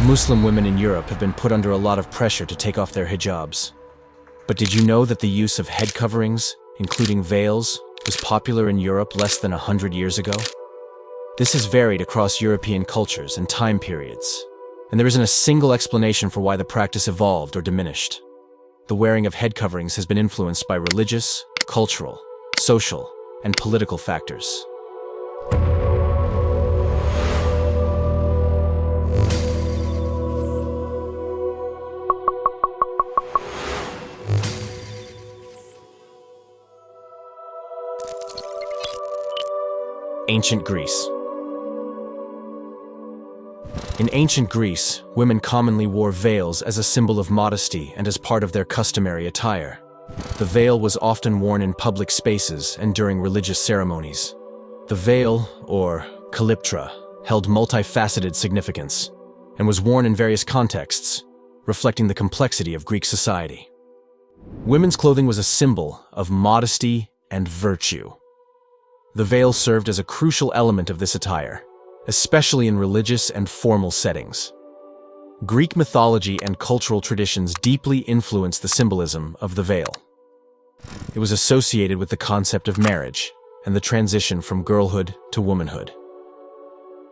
Muslim women in Europe have been put under a lot of pressure to take off their hijabs. But did you know that the use of head coverings, including veils, was popular in Europe less than 100 years ago? This has varied across European cultures and time periods, and there isn't a single explanation for why the practice evolved or diminished. The wearing of head coverings has been influenced by religious, cultural, social, and political factors. Ancient Greece. In ancient Greece, women commonly wore veils as a symbol of modesty and as part of their customary attire. The veil was often worn in public spaces and during religious ceremonies. The veil, or kalyptra, held multifaceted significance and was worn in various contexts, reflecting the complexity of Greek society. Women's clothing was a symbol of modesty and virtue. The veil served as a crucial element of this attire, especially in religious and formal settings. Greek mythology and cultural traditions deeply influenced the symbolism of the veil. It was associated with the concept of marriage and the transition from girlhood to womanhood.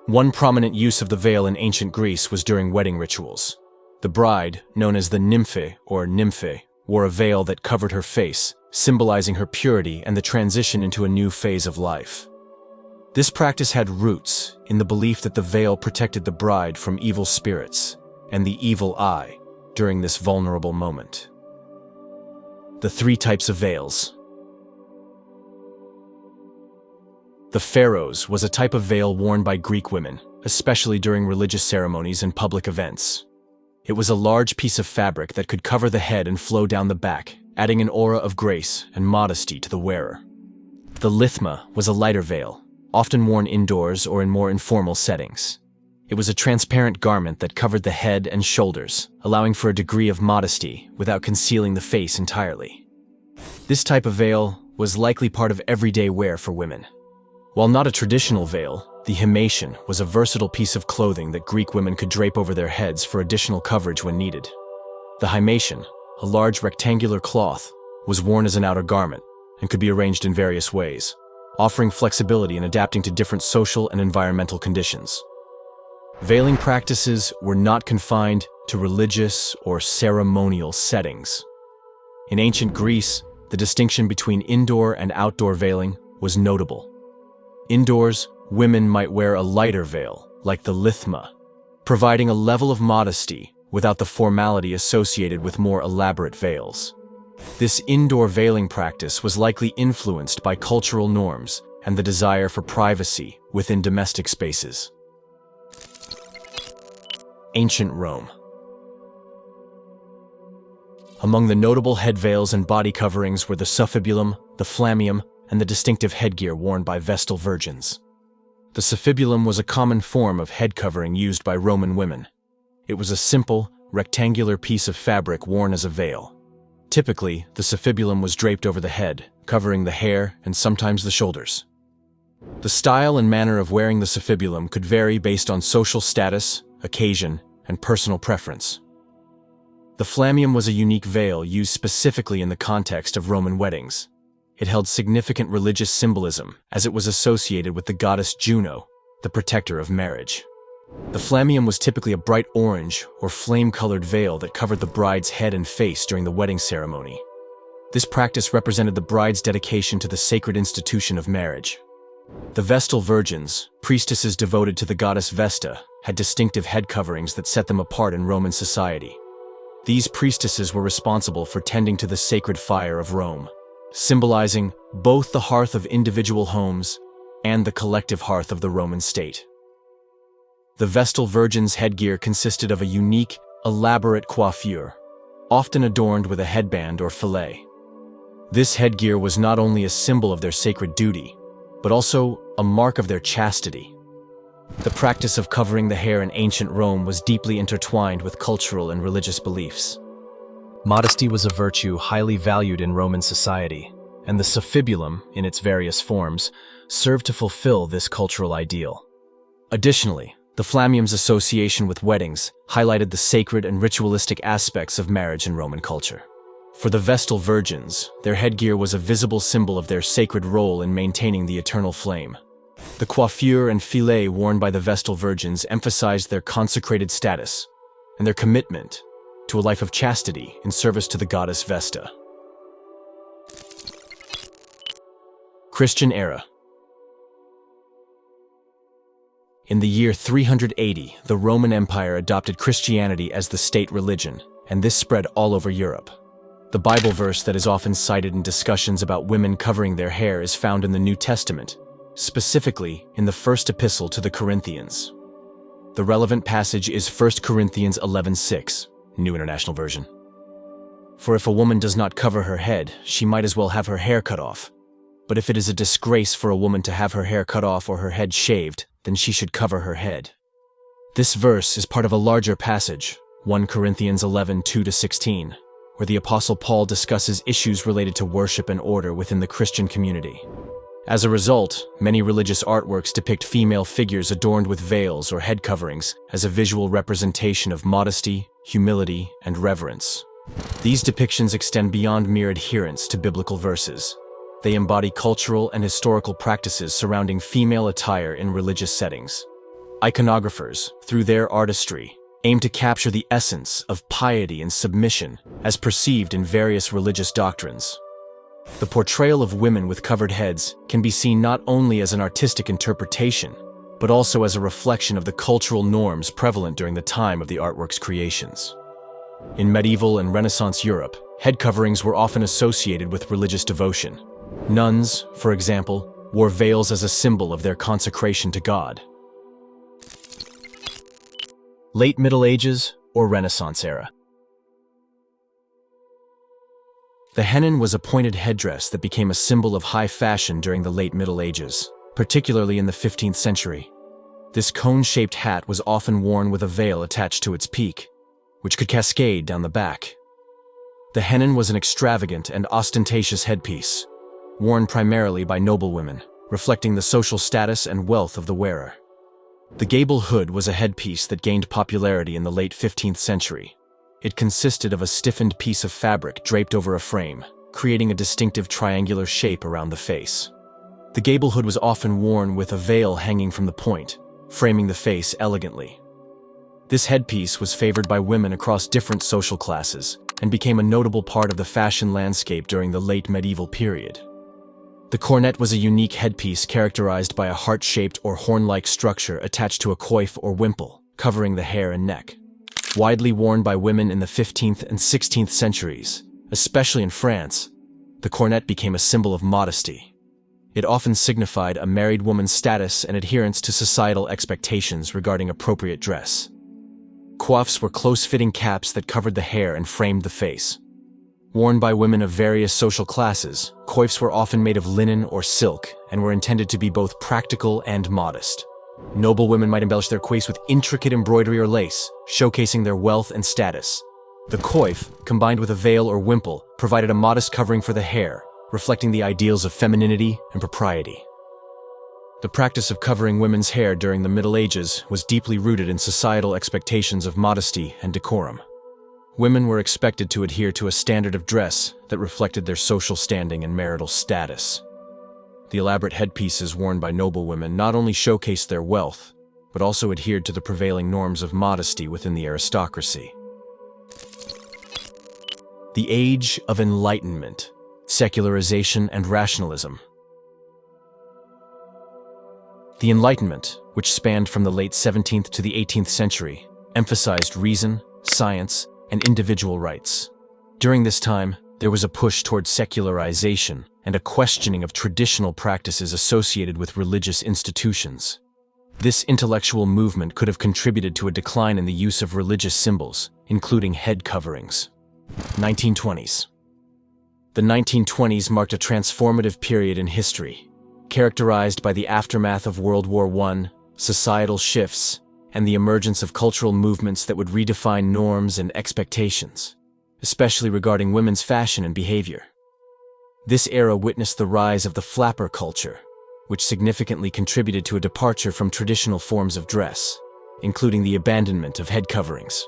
One prominent use of the veil in ancient Greece was during wedding rituals. The bride, known as the nymphe or nymphe, wore a veil that covered her face, symbolizing her purity and the transition into a new phase of life. This practice had roots in the belief that the veil protected the bride from evil spirits and the evil eye during this vulnerable moment. The 3 types of veils. The pharaohs was a type of veil worn by Greek women, especially during religious ceremonies and public events. It was a large piece of fabric that could cover the head and flow down the back, adding an aura of grace and modesty to the wearer. The lithma was a lighter veil, often worn indoors or in more informal settings. It was a transparent garment that covered the head and shoulders, allowing for a degree of modesty without concealing the face entirely. This type of veil was likely part of everyday wear for women. While not a traditional veil, the himation was a versatile piece of clothing that Greek women could drape over their heads for additional coverage when needed. The himation, a large rectangular cloth, was worn as an outer garment and could be arranged in various ways, offering flexibility in adapting to different social and environmental conditions. Veiling practices were not confined to religious or ceremonial settings. In ancient Greece, the distinction between indoor and outdoor veiling was notable. Indoors, women might wear a lighter veil, like the lithma, providing a level of modesty without the formality associated with more elaborate veils. This indoor veiling practice was likely influenced by cultural norms and the desire for privacy within domestic spaces. Ancient Rome. Among the notable head veils and body coverings were the suffibulum, the flammeum, and the distinctive headgear worn by Vestal virgins. The suffibulum was a common form of head covering used by Roman women. It was a simple, rectangular piece of fabric worn as a veil. Typically, the suffibulum was draped over the head, covering the hair and sometimes the shoulders. The style and manner of wearing the suffibulum could vary based on social status, occasion, and personal preference. The flammeum was a unique veil used specifically in the context of Roman weddings. It held significant religious symbolism as it was associated with the goddess Juno, the protector of marriage. The flammeum was typically a bright orange or flame-colored veil that covered the bride's head and face during the wedding ceremony. This practice represented the bride's dedication to the sacred institution of marriage. The Vestal virgins, priestesses devoted to the goddess Vesta, had distinctive head coverings that set them apart in Roman society. These priestesses were responsible for tending to the sacred fire of Rome, symbolizing both the hearth of individual homes and the collective hearth of the Roman state. The Vestal virgins' headgear consisted of a unique, elaborate coiffure, often adorned with a headband or fillet. This headgear was not only a symbol of their sacred duty, but also a mark of their chastity. The practice of covering the hair in ancient Rome was deeply intertwined with cultural and religious beliefs. Modesty was a virtue highly valued in Roman society, and the suffibulum, in its various forms, served to fulfill this cultural ideal. Additionally, the flammeum's association with weddings highlighted the sacred and ritualistic aspects of marriage in Roman culture. For the Vestal virgins, their headgear was a visible symbol of their sacred role in maintaining the eternal flame. The coiffure and fillet worn by the Vestal virgins emphasized their consecrated status and their commitment to a life of chastity in service to the goddess Vesta. Christian era. In the year 380, the Roman Empire adopted Christianity as the state religion, and this spread all over Europe. The Bible verse that is often cited in discussions about women covering their hair is found in the New Testament, specifically in the first epistle to the Corinthians. The relevant passage is 1 Corinthians 11:6, New International Version. For if a woman does not cover her head, she might as well have her hair cut off. But if it is a disgrace for a woman to have her hair cut off or her head shaved, then she should cover her head. This verse is part of a larger passage, 1 Corinthians 11:2-16, where the Apostle Paul discusses issues related to worship and order within the Christian community. As a result, many religious artworks depict female figures adorned with veils or head coverings as a visual representation of modesty, humility, and reverence. These depictions extend beyond mere adherence to biblical verses. They embody cultural and historical practices surrounding female attire in religious settings. Iconographers, through their artistry, aim to capture the essence of piety and submission as perceived in various religious doctrines. The portrayal of women with covered heads can be seen not only as an artistic interpretation, but also as a reflection of the cultural norms prevalent during the time of the artwork's creations. In medieval and Renaissance Europe, head coverings were often associated with religious devotion. Nuns, for example, wore veils as a symbol of their consecration to God. Late Middle Ages or Renaissance era. The hennin was a pointed headdress that became a symbol of high fashion during the late Middle Ages, particularly in the 15th century. This cone-shaped hat was often worn with a veil attached to its peak, which could cascade down the back. The hennin was an extravagant and ostentatious headpiece, worn primarily by noblewomen, reflecting the social status and wealth of the wearer. The gable hood was a headpiece that gained popularity in the late 15th century. It consisted of a stiffened piece of fabric draped over a frame, creating a distinctive triangular shape around the face. The gable hood was often worn with a veil hanging from the point, framing the face elegantly. This headpiece was favored by women across different social classes and became a notable part of the fashion landscape during the late medieval period. The cornet was a unique headpiece characterized by a heart-shaped or horn-like structure attached to a coif or wimple, covering the hair and neck. Widely worn by women in the 15th and 16th centuries, especially in France, the cornet became a symbol of modesty. It often signified a married woman's status and adherence to societal expectations regarding appropriate dress. Coifs were close-fitting caps that covered the hair and framed the face. Worn by women of various social classes, coifs were often made of linen or silk and were intended to be both practical and modest. Noble women might embellish their coifs with intricate embroidery or lace, showcasing their wealth and status. The coif, combined with a veil or wimple, provided a modest covering for the hair, reflecting the ideals of femininity and propriety. The practice of covering women's hair during the Middle Ages was deeply rooted in societal expectations of modesty and decorum. Women were expected to adhere to a standard of dress that reflected their social standing and marital status. The elaborate headpieces worn by noblewomen not only showcased their wealth, but also adhered to the prevailing norms of modesty within the aristocracy. The Age of Enlightenment, Secularization and Rationalism. The Enlightenment, which spanned from the late 17th to the 18th century, emphasized reason, science, and individual rights. During this time, there was a push towards secularization and a questioning of traditional practices associated with religious institutions. This intellectual movement could have contributed to a decline in the use of religious symbols, including head coverings. 1920s. The 1920s marked a transformative period in history, characterized by the aftermath of World War I, societal shifts, and the emergence of cultural movements that would redefine norms and expectations, especially regarding women's fashion and behavior. This era witnessed the rise of the flapper culture, which significantly contributed to a departure from traditional forms of dress, including the abandonment of head coverings.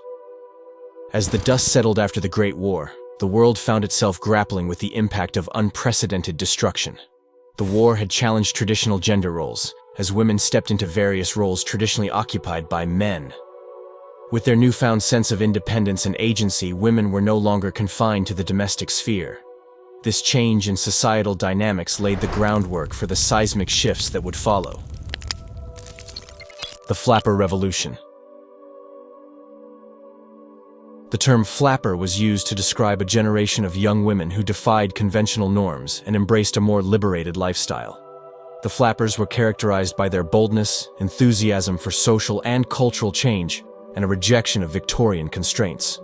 As the dust settled after the Great War, the world found itself grappling with the impact of unprecedented destruction. The war had challenged traditional gender roles, as women stepped into various roles traditionally occupied by men. With their newfound sense of independence and agency, women were no longer confined to the domestic sphere. This change in societal dynamics laid the groundwork for the seismic shifts that would follow. The Flapper Revolution. The term flapper was used to describe a generation of young women who defied conventional norms and embraced a more liberated lifestyle. The flappers were characterized by their boldness, enthusiasm for social and cultural change, and a rejection of Victorian constraints.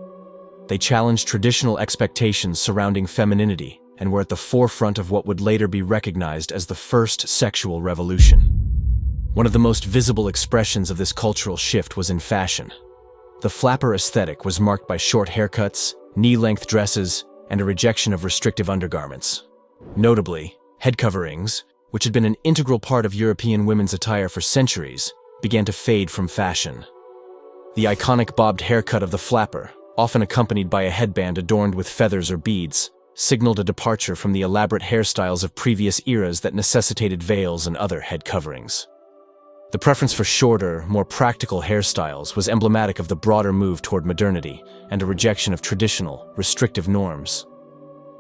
They challenged traditional expectations surrounding femininity and were at the forefront of what would later be recognized as the first sexual revolution. One of the most visible expressions of this cultural shift was in fashion. The flapper aesthetic was marked by short haircuts, knee-length dresses, and a rejection of restrictive undergarments. Notably, head coverings, which had been an integral part of European women's attire for centuries, began to fade from fashion. The iconic bobbed haircut of the flapper, often accompanied by a headband adorned with feathers or beads, signaled a departure from the elaborate hairstyles of previous eras that necessitated veils and other head coverings. The preference for shorter, more practical hairstyles was emblematic of the broader move toward modernity and a rejection of traditional, restrictive norms.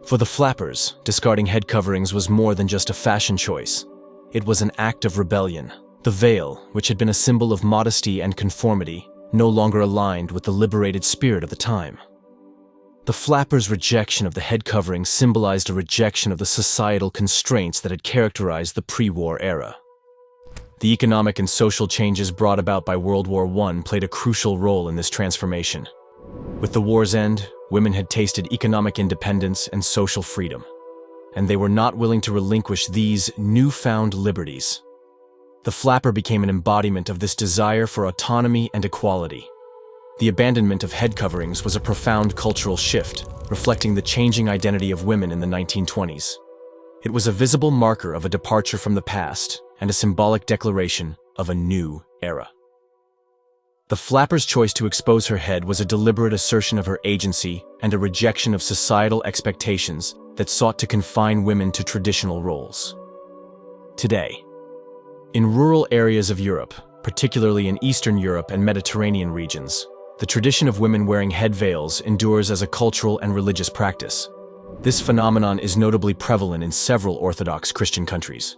For the flappers, discarding head coverings was more than just a fashion choice. It was an act of rebellion. The veil, which had been a symbol of modesty and conformity, no longer aligned with the liberated spirit of the time. The flappers' rejection of the head covering symbolized a rejection of the societal constraints that had characterized the pre-war era. The economic and social changes brought about by World War I played a crucial role in this transformation. With the war's end, women had tasted economic independence and social freedom, and they were not willing to relinquish these newfound liberties. The flapper became an embodiment of this desire for autonomy and equality. The abandonment of head coverings was a profound cultural shift, reflecting the changing identity of women in the 1920s. It was a visible marker of a departure from the past and a symbolic declaration of a new era. The flapper's choice to expose her head was a deliberate assertion of her agency and a rejection of societal expectations that sought to confine women to traditional roles. Today, in rural areas of Europe, particularly in Eastern Europe and Mediterranean regions, the tradition of women wearing head veils endures as a cultural and religious practice. This phenomenon is notably prevalent in several Orthodox Christian countries,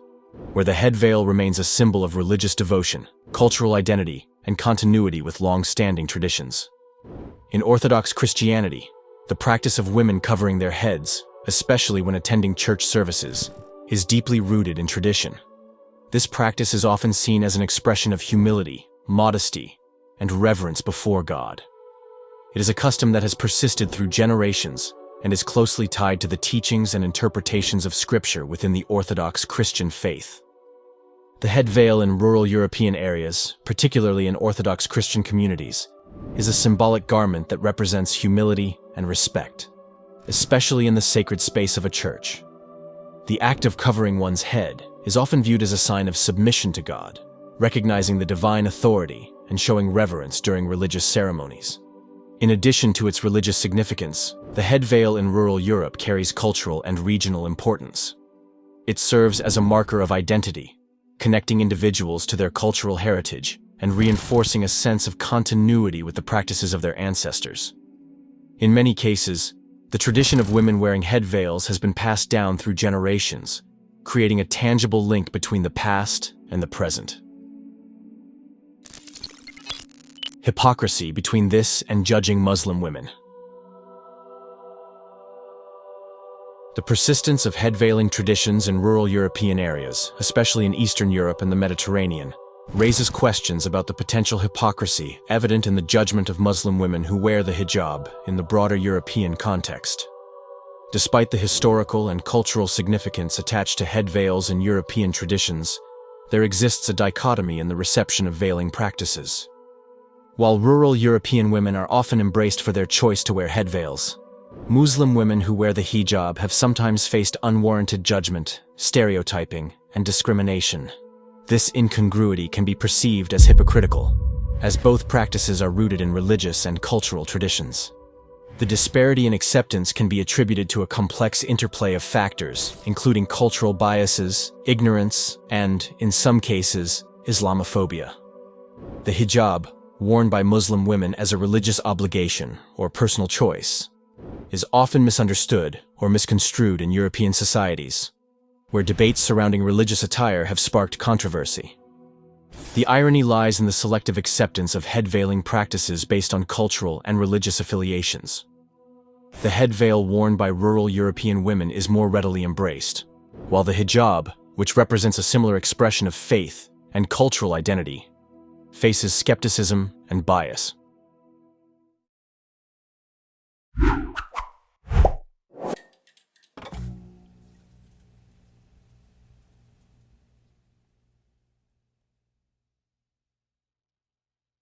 where the head veil remains a symbol of religious devotion, cultural identity, and continuity with long-standing traditions. In Orthodox Christianity, the practice of women covering their heads, especially when attending church services, is deeply rooted in tradition. This practice is often seen as an expression of humility, modesty, and reverence before God. It is a custom that has persisted through generations and is closely tied to the teachings and interpretations of Scripture within the Orthodox Christian faith. The head veil in rural European areas, particularly in Orthodox Christian communities, is a symbolic garment that represents humility and respect, especially in the sacred space of a church. The act of covering one's head is often viewed as a sign of submission to God, recognizing the divine authority and showing reverence during religious ceremonies. In addition to its religious significance, the head veil in rural Europe carries cultural and regional importance. It serves as a marker of identity, connecting individuals to their cultural heritage and reinforcing a sense of continuity with the practices of their ancestors. In many cases, the tradition of women wearing head veils has been passed down through generations, creating a tangible link between the past and the present. Hypocrisy between this and judging Muslim women. The persistence of head-veiling traditions in rural European areas, especially in Eastern Europe and the Mediterranean, raises questions about the potential hypocrisy evident in the judgment of Muslim women who wear the hijab in the broader European context. Despite the historical and cultural significance attached to head veils in European traditions, there exists a dichotomy in the reception of veiling practices. While rural European women are often embraced for their choice to wear head veils, Muslim women who wear the hijab have sometimes faced unwarranted judgment, stereotyping, and discrimination. This incongruity can be perceived as hypocritical, as both practices are rooted in religious and cultural traditions. The disparity in acceptance can be attributed to a complex interplay of factors, including cultural biases, ignorance, and, in some cases, Islamophobia. The hijab, worn by Muslim women as a religious obligation or personal choice, is often misunderstood or misconstrued in European societies, where debates surrounding religious attire have sparked controversy. The irony lies in the selective acceptance of head-veiling practices based on cultural and religious affiliations. The head veil worn by rural European women is more readily embraced, while the hijab, which represents a similar expression of faith and cultural identity, faces skepticism and bias.